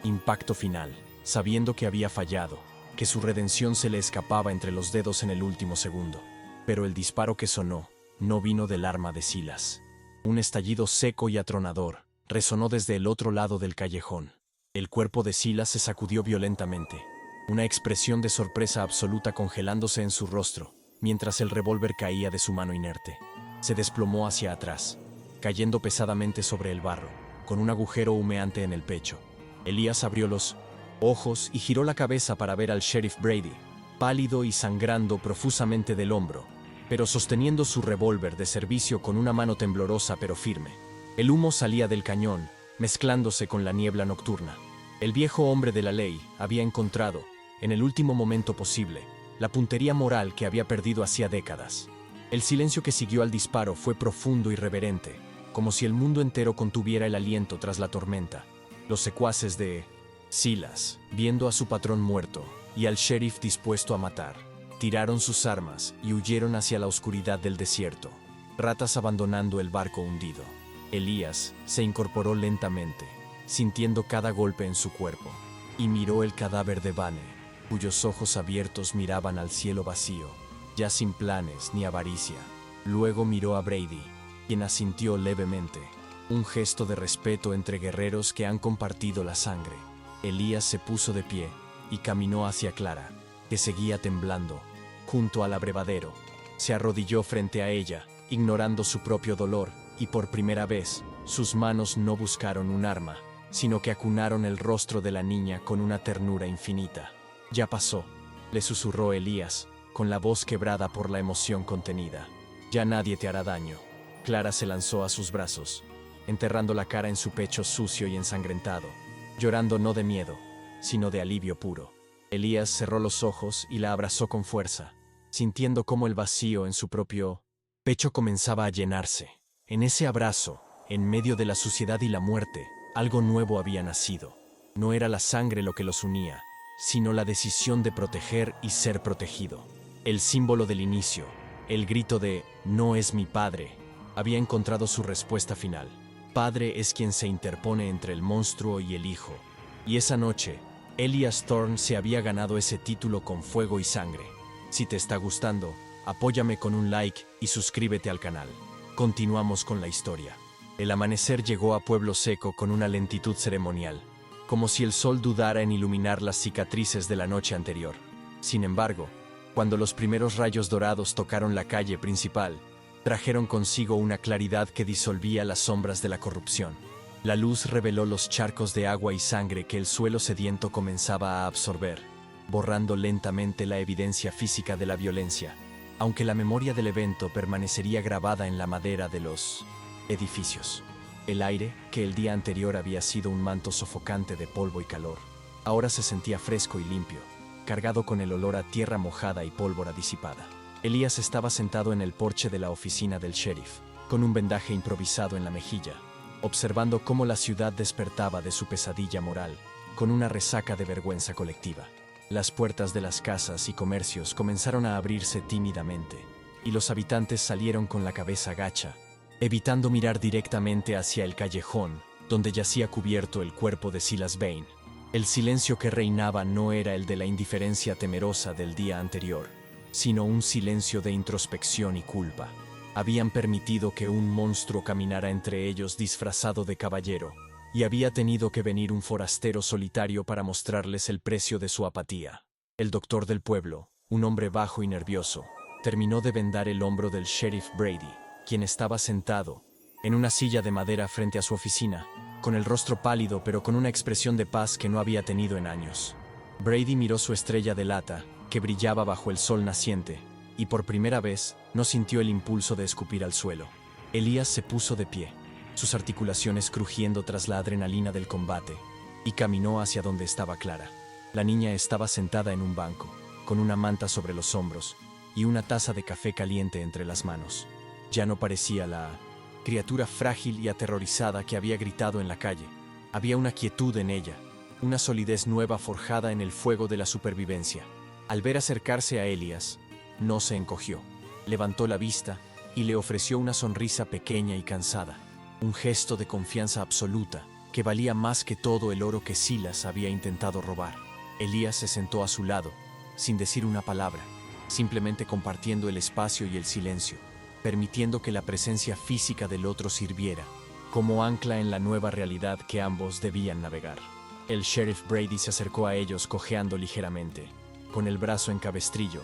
impacto final, sabiendo que había fallado, que su redención se le escapaba entre los dedos en el último segundo. Pero el disparo que sonó no vino del arma de Silas. Un estallido seco y atronador resonó desde el otro lado del callejón. El cuerpo de Silas se sacudió violentamente, una expresión de sorpresa absoluta congelándose en su rostro, mientras el revólver caía de su mano inerte. Se desplomó hacia atrás, cayendo pesadamente sobre el barro, con un agujero humeante en el pecho. Elías abrió los ojos y giró la cabeza para ver al sheriff Brady, pálido y sangrando profusamente del hombro, pero sosteniendo su revólver de servicio con una mano temblorosa pero firme. El humo salía del cañón, mezclándose con la niebla nocturna. El viejo hombre de la ley había encontrado, en el último momento posible, la puntería moral que había perdido hacía décadas. El silencio que siguió al disparo fue profundo y reverente, como si el mundo entero contuviera el aliento tras la tormenta. Los secuaces de Silas, viendo a su patrón muerto y al sheriff dispuesto a matar, tiraron sus armas y huyeron hacia la oscuridad del desierto, ratas abandonando el barco hundido. Elías se incorporó lentamente, sintiendo cada golpe en su cuerpo, y miró el cadáver de Vane, cuyos ojos abiertos miraban al cielo vacío, ya sin planes ni avaricia. Luego miró a Brady, quien asintió levemente, un gesto de respeto entre guerreros que han compartido la sangre. Elías se puso de pie y caminó hacia Clara, que seguía temblando, junto al abrevadero. Se arrodilló frente a ella, ignorando su propio dolor, y por primera vez, sus manos no buscaron un arma, sino que acunaron el rostro de la niña con una ternura infinita. «Ya pasó», le susurró Elías, con la voz quebrada por la emoción contenida. «Ya nadie te hará daño». Clara se lanzó a sus brazos, enterrando la cara en su pecho sucio y ensangrentado, llorando no de miedo, sino de alivio puro. Elías cerró los ojos y la abrazó con fuerza, sintiendo cómo el vacío en su propio pecho comenzaba a llenarse. En ese abrazo, en medio de la suciedad y la muerte, algo nuevo había nacido. No era la sangre lo que los unía, sino la decisión de proteger y ser protegido. El símbolo del inicio, el grito de «No es mi padre», había encontrado su respuesta final. Padre es quien se interpone entre el monstruo y el hijo. Y esa noche, Elías Thorne se había ganado ese título con fuego y sangre. Si te está gustando, apóyame con un like y suscríbete al canal. Continuamos con la historia. El amanecer llegó a Pueblo Seco con una lentitud ceremonial, como si el sol dudara en iluminar las cicatrices de la noche anterior. Sin embargo, cuando los primeros rayos dorados tocaron la calle principal, trajeron consigo una claridad que disolvía las sombras de la corrupción. La luz reveló los charcos de agua y sangre que el suelo sediento comenzaba a absorber, borrando lentamente la evidencia física de la violencia, aunque la memoria del evento permanecería grabada en la madera de los edificios. El aire, que el día anterior había sido un manto sofocante de polvo y calor, ahora se sentía fresco y limpio, cargado con el olor a tierra mojada y pólvora disipada. Elías estaba sentado en el porche de la oficina del sheriff, con un vendaje improvisado en la mejilla, observando cómo la ciudad despertaba de su pesadilla moral, con una resaca de vergüenza colectiva. Las puertas de las casas y comercios comenzaron a abrirse tímidamente, y los habitantes salieron con la cabeza gacha, evitando mirar directamente hacia el callejón, donde yacía cubierto el cuerpo de Silas Vane. El silencio que reinaba no era el de la indiferencia temerosa del día anterior, sino un silencio de introspección y culpa. Habían permitido que un monstruo caminara entre ellos disfrazado de caballero, y había tenido que venir un forastero solitario para mostrarles el precio de su apatía. El doctor del pueblo, un hombre bajo y nervioso, terminó de vendar el hombro del sheriff Brady, quien estaba sentado en una silla de madera frente a su oficina, con el rostro pálido pero con una expresión de paz que no había tenido en años. Brady miró su estrella de lata, que brillaba bajo el sol naciente, y por primera vez no sintió el impulso de escupir al suelo. Elías se puso de pie, sus articulaciones crujiendo tras la adrenalina del combate, y caminó hacia donde estaba Clara. La niña estaba sentada en un banco, con una manta sobre los hombros y una taza de café caliente entre las manos. Ya no parecía la criatura frágil y aterrorizada que había gritado en la calle. Había una quietud en ella, una solidez nueva forjada en el fuego de la supervivencia. Al ver acercarse a Elías, no se encogió. Levantó la vista y le ofreció una sonrisa pequeña y cansada, un gesto de confianza absoluta que valía más que todo el oro que Silas había intentado robar. Elías se sentó a su lado, sin decir una palabra, simplemente compartiendo el espacio y el silencio, permitiendo que la presencia física del otro sirviera como ancla en la nueva realidad que ambos debían navegar. El sheriff Brady se acercó a ellos cojeando ligeramente, con el brazo en cabestrillo,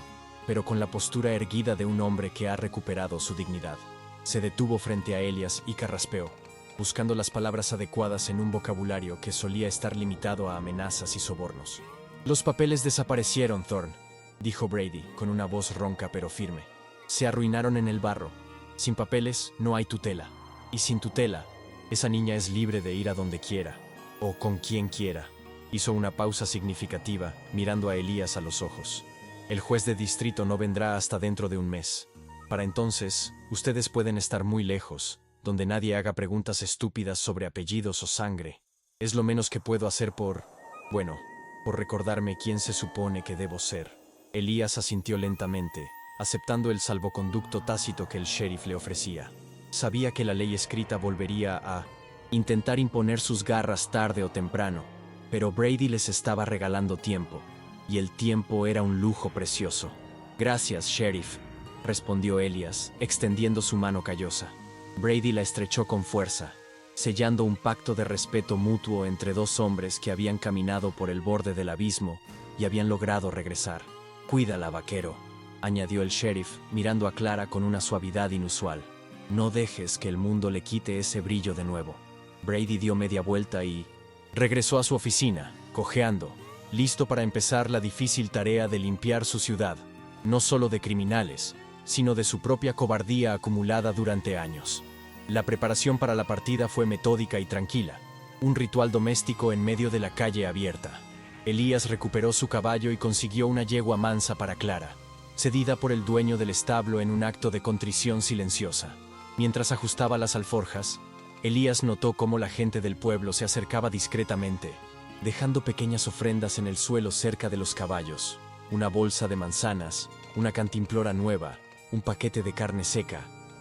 pero con la postura erguida de un hombre que ha recuperado su dignidad. Se detuvo frente a Elías y carraspeó, buscando las palabras adecuadas en un vocabulario que solía estar limitado a amenazas y sobornos. «Los papeles desaparecieron, Thorne», dijo Brady, con una voz ronca pero firme. «Se arruinaron en el barro. Sin papeles no hay tutela. Y sin tutela, esa niña es libre de ir a donde quiera, o con quien quiera». Hizo una pausa significativa, mirando a Elías a los ojos. «El juez de distrito no vendrá hasta dentro de un mes. Para entonces, ustedes pueden estar muy lejos, donde nadie haga preguntas estúpidas sobre apellidos o sangre. Es lo menos que puedo hacer por recordarme quién se supone que debo ser». Elías asintió lentamente, aceptando el salvoconducto tácito que el sheriff le ofrecía. Sabía que la ley escrita volvería a intentar imponer sus garras tarde o temprano, pero Brady les estaba regalando tiempo, y el tiempo era un lujo precioso. «Gracias, sheriff», respondió Elías, extendiendo su mano callosa. Brady la estrechó con fuerza, sellando un pacto de respeto mutuo entre dos hombres que habían caminado por el borde del abismo y habían logrado regresar. «Cuídala, vaquero», añadió el sheriff, mirando a Clara con una suavidad inusual. «No dejes que el mundo le quite ese brillo de nuevo». Brady dio media vuelta y regresó a su oficina, cojeando, listo para empezar la difícil tarea de limpiar su ciudad, no solo de criminales, sino de su propia cobardía acumulada durante años. La preparación para la partida fue metódica y tranquila, un ritual doméstico en medio de la calle abierta. Elías recuperó su caballo y consiguió una yegua mansa para Clara, cedida por el dueño del establo en un acto de contrición silenciosa. Mientras ajustaba las alforjas, Elías notó cómo la gente del pueblo se acercaba discretamente, dejando pequeñas ofrendas en el suelo cerca de los caballos, una bolsa de manzanas, una cantimplora nueva, un paquete de carne seca.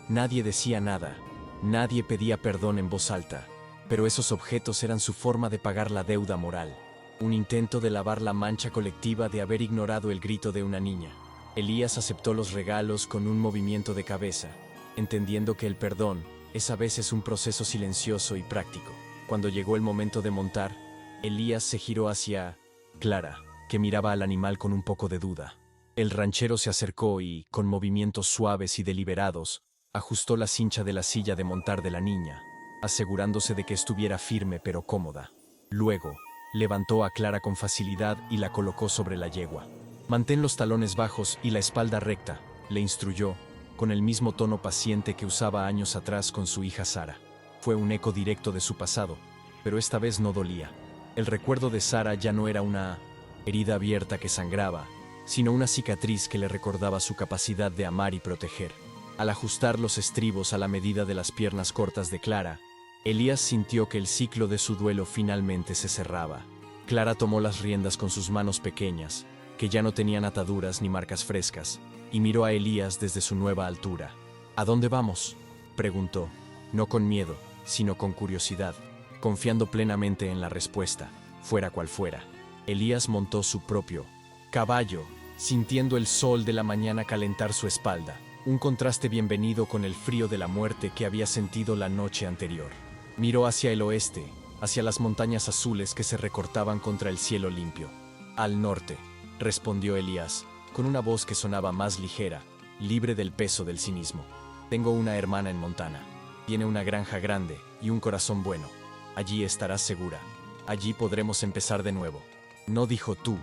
Nadie decía nada, nadie pedía perdón en voz alta, pero esos objetos eran su forma de pagar la deuda moral, un intento de lavar la mancha colectiva de haber ignorado el grito de una niña. Elías aceptó los regalos con un movimiento de cabeza, entendiendo que el perdón es a veces un proceso silencioso y práctico. Cuando llegó el momento de montar, Elías se giró hacia Clara, que miraba al animal con un poco de duda. El ranchero se acercó y, con movimientos suaves y deliberados, ajustó la cincha de la silla de montar de la niña, asegurándose de que estuviera firme pero cómoda. Luego, levantó a Clara con facilidad y la colocó sobre la yegua. «Mantén los talones bajos y la espalda recta», le instruyó, con el mismo tono paciente que usaba años atrás con su hija Sara. Fue un eco directo de su pasado, pero esta vez no dolía. El recuerdo de Sara ya no era una herida abierta que sangraba, sino una cicatriz que le recordaba su capacidad de amar y proteger. Al ajustar los estribos a la medida de las piernas cortas de Clara, Elías sintió que el ciclo de su duelo finalmente se cerraba. Clara tomó las riendas con sus manos pequeñas, que ya no tenían ataduras ni marcas frescas, y miró a Elías desde su nueva altura. «¿A dónde vamos?», preguntó, no con miedo, sino con curiosidad, confiando plenamente en la respuesta. fuera cual fuera. Elías montó su propio caballo, sintiendo el sol de la mañana calentar su espalda, un contraste bienvenido con el frío de la muerte que había sentido la noche anterior. Miró hacia el oeste, hacia las montañas azules que se recortaban contra el cielo limpio. Al norte, respondió Elías, con una voz que sonaba más ligera, libre del peso del cinismo. Tengo una hermana en Montana. Tiene una granja grande y un corazón bueno. Allí estarás segura. Allí podremos empezar de nuevo. No dijo tú,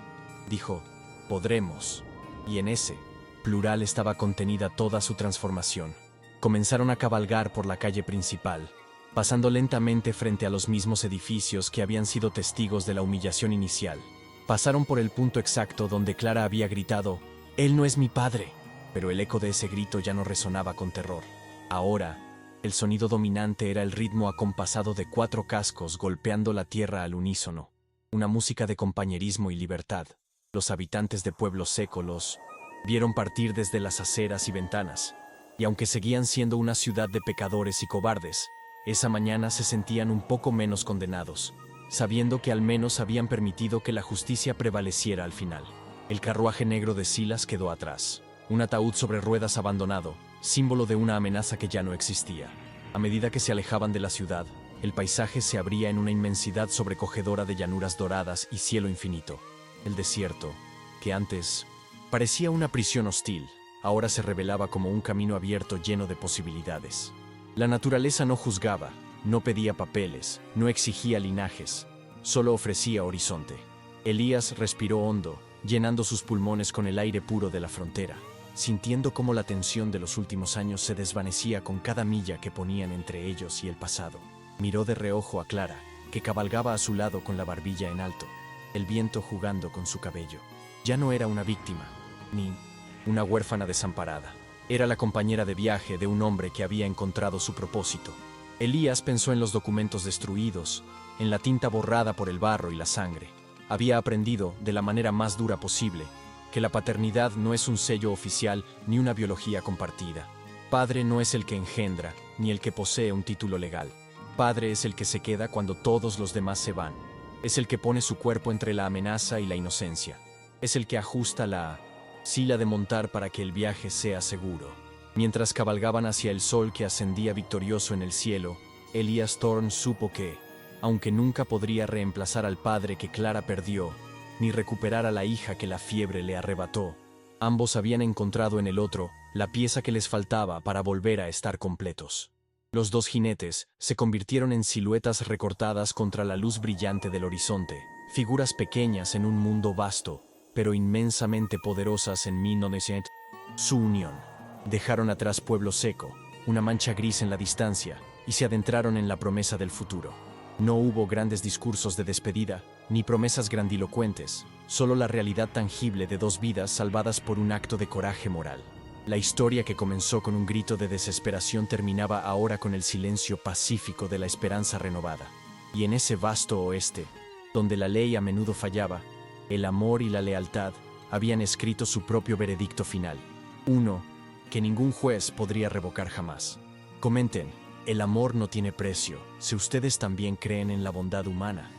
dijo podremos. Y en ese plural estaba contenida toda su transformación. Comenzaron a cabalgar por la calle principal, pasando lentamente frente a los mismos edificios que habían sido testigos de la humillación inicial. Pasaron por el punto exacto donde Clara había gritado, «Él no es mi padre», pero el eco de ese grito ya no resonaba con terror. Ahora, el sonido dominante era el ritmo acompasado de 4 cascos golpeando la tierra al unísono, una música de compañerismo y libertad. Los habitantes de Pueblo Seco los vieron partir desde las aceras y ventanas, y aunque seguían siendo una ciudad de pecadores y cobardes, esa mañana se sentían un poco menos condenados, sabiendo que al menos habían permitido que la justicia prevaleciera al final. El carruaje negro de Silas quedó atrás, un ataúd sobre ruedas abandonado, símbolo de una amenaza que ya no existía. A medida que se alejaban de la ciudad, el paisaje se abría en una inmensidad sobrecogedora de llanuras doradas y cielo infinito. El desierto, que antes parecía una prisión hostil, ahora se revelaba como un camino abierto lleno de posibilidades. La naturaleza no juzgaba, no pedía papeles, no exigía linajes, solo ofrecía horizonte. Elías respiró hondo, llenando sus pulmones con el aire puro de la frontera, sintiendo cómo la tensión de los últimos años se desvanecía con cada milla que ponían entre ellos y el pasado. Miró de reojo a Clara, que cabalgaba a su lado con la barbilla en alto, el viento jugando con su cabello. Ya no era una víctima, ni una huérfana desamparada. Era la compañera de viaje de un hombre que había encontrado su propósito. Elías pensó en los documentos destruidos, en la tinta borrada por el barro y la sangre. Había aprendido, de la manera más dura posible, que la paternidad no es un sello oficial ni una biología compartida. Padre no es el que engendra, ni el que posee un título legal. Padre es el que se queda cuando todos los demás se van. Es el que pone su cuerpo entre la amenaza y la inocencia. Es el que ajusta la sila de montar para que el viaje sea seguro. Mientras cabalgaban hacia el sol que ascendía victorioso en el cielo, Elías Thorne supo que, aunque nunca podría reemplazar al padre que Clara perdió, ni recuperar a la hija que la fiebre le arrebató, ambos habían encontrado en el otro la pieza que les faltaba para volver a estar completos. Los dos jinetes se convirtieron en siluetas recortadas contra la luz brillante del horizonte, figuras pequeñas en un mundo vasto, pero inmensamente poderosas en 1900. Su unión. Dejaron atrás Pueblo Seco, una mancha gris en la distancia, y se adentraron en la promesa del futuro. No hubo grandes discursos de despedida, ni promesas grandilocuentes, solo la realidad tangible de 2 vidas salvadas por un acto de coraje moral. La historia que comenzó con un grito de desesperación terminaba ahora con el silencio pacífico de la esperanza renovada. Y en ese vasto oeste, donde la ley a menudo fallaba, el amor y la lealtad habían escrito su propio veredicto final. Uno que ningún juez podría revocar jamás. Comenten, el amor no tiene precio, si ustedes también creen en la bondad humana.